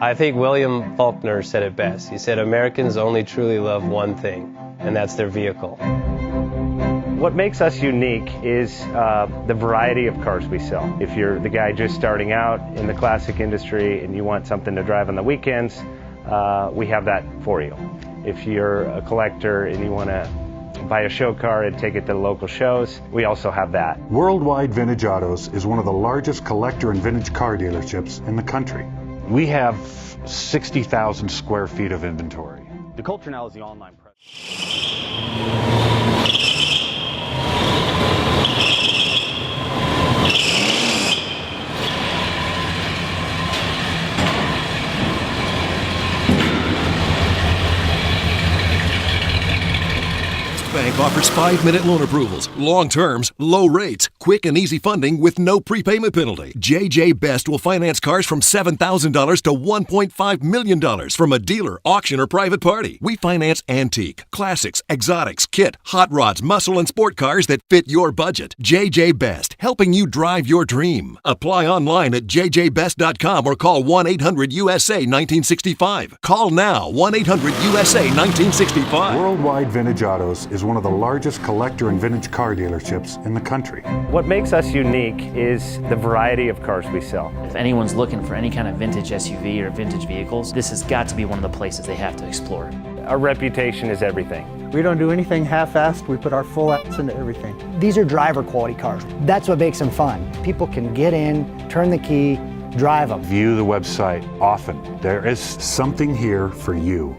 I think William Faulkner said it best. He said, Americans only truly love one thing, and that's their vehicle. What makes us unique is the variety of cars we sell. If you're the guy just starting out in the classic industry and you want something to drive on the weekends, we have that for you. If you're a collector and you want to buy a show car and take it to the local shows, we also have that. Worldwide Vintage Autos is one of the largest collector and vintage car dealerships in the country. We have 60,000 square feet of inventory. The culture now is the online presence. Bank offers 5-minute loan approvals, long terms, low rates, quick and easy funding with no prepayment penalty. JJ Best will finance cars from $7,000 to $1.5 million from a dealer, auction, or private party. We finance antique, classics, exotics, kit, hot rods, muscle, and sport cars that fit your budget. JJ Best, helping you drive your dream. Apply online at jjbest.com or call 1-800-USA-1965. Call now, 1-800-USA-1965. Worldwide Vintage Autos is one of the largest collector and vintage car dealerships in the country. What makes us unique is the variety of cars we sell. If anyone's looking for any kind of vintage SUV or vintage vehicles, this has got to be one of the places they have to explore. Our reputation is everything. We don't do anything half-assed. We put our full ass into everything. These are driver quality cars. That's what makes them fun. People can get in, turn the key, drive them. View the website often. There is something here for you.